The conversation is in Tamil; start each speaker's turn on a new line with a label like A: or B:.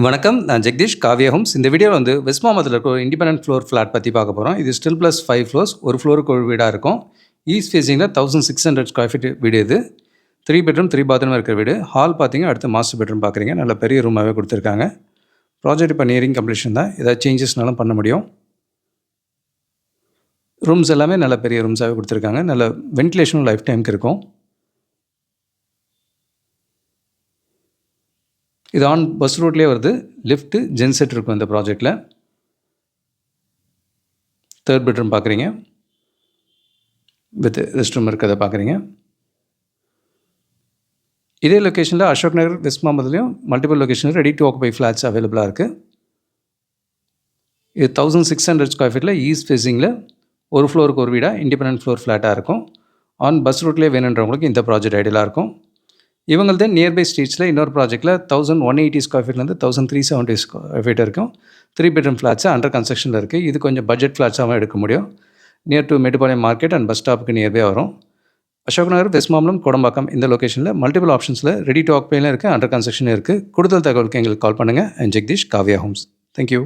A: வணக்கம். நான் ஜெகதீஷ், காவ்யா ஹோம்ஸ். இந்த வீடியோவில் வந்து வெஸ்ட் மாம்பலத்தில் இருக்க ஒரு இண்டிபெண்டன்ட் ஃப்ளோர் ஃப்ளாட் பற்றி பார்க்க போகிறோம். இது ஸ்டில் ப்ளஸ் 5 ஃப்ளோர்ஸ், ஒரு ஃப்ளோருக்கு ஒரு வீடாக இருக்கும். ஈஸ்ட் ஃபேஸிங்கில் 1600 ஸ்கொயர் ஃபீட் வீடு இது. 3 பெட்ரூம் 3 பாத்ரூம் இருக்கிற வீடு. ஹால் பார்த்தீங்க, அடுத்து மாஸ்டர் பெட்ரூம் பார்க்குறீங்க. நல்ல பெரிய ரூமாகவே கொடுத்துருக்காங்க. ப்ராஜெக்ட் இப்போ நியரிங் கம்ப்ளீஷன் தான். ஏதாவது சேஞ்சஸ்னாலும் பண்ண முடியும். ரூம்ஸ் எல்லாமே நல்ல பெரிய ரூம்ஸாகவே கொடுத்துருக்காங்க. நல்ல வென்டிலேஷனும் லைஃப் டைமுக்கு இருக்கும். இது ஆன் பஸ் ரூட்லேயே வருது. லிஃப்ட்டு ஜென்செட் இருக்கும் இந்த ப்ராஜெக்டில். 3rd பெட்ரூம் பார்க்குறீங்க. வித் ரெஸ்ட் ரூம் இருக்கிறத பார்க்குறீங்க. இதே லொக்கேஷனில் அசோக் நகர், வெஸ்ட் மாம்பலத்துலேயும் மல்டிபிள் லொக்கேஷனில் ரெடி டு ஆக்குபை ஃப்ளாட்ஸ் அவைலபிளாக இருக்குது. இது 1600 ஸ்கொயர் ஃபீட்டில் ஈஸ்ட் ஃபேஸிங்கில் ஒரு ஃப்ளோருக்கு ஒரு வீடாக இண்டிபெண்டன்ட் ஃப்ளோர் ஃப்ளாட்டாக இருக்கும். ஆன் பஸ் ரூட்லேயே வேணுன்றவங்களுக்கு இந்த ப்ராஜெக்ட் ஐடியலாக இருக்கும். இவங்கள்தான் நியர்பை ஸ்ட்ரீட்ஸில் இன்னொரு ப்ராஜெக்ட்டில் 1180 ஸ்கொயர் ஃபீட்லேருந்து 1370 ஸ்கொயர் ஃபீட் இருக்கும். 3 பெட்ரூம் ஃப்ளாட்ஸு அண்டர் கன்ஸ்ட்ரக்ஷனில் இருக்குது. இது கொஞ்சம் பட்ஜெட் ஃப்ளாட்ஸாகவும் எடுக்க முடியும். Near to Mettupalayam market and bus ஸ்டாப்புக்கு நியர்பை வரும். அசோக் நகர், வெஸ்ட் மாம்பலம், கோடம்பாக்கம் இந்த லொக்கேஷனில் மல்டிபிள் ஆப்ஷன்ஸில் ரெடி டு ஆக்குபைலும் இருக்குது, அண்டர் கன்ஸ்ட்ரக்ஷனும் இருக்குது. கூடுதல் தகவலுக்கு எங்களுக்கு கால் பண்ணுங்கள். And Jagadish, Kavya homes. Thank you.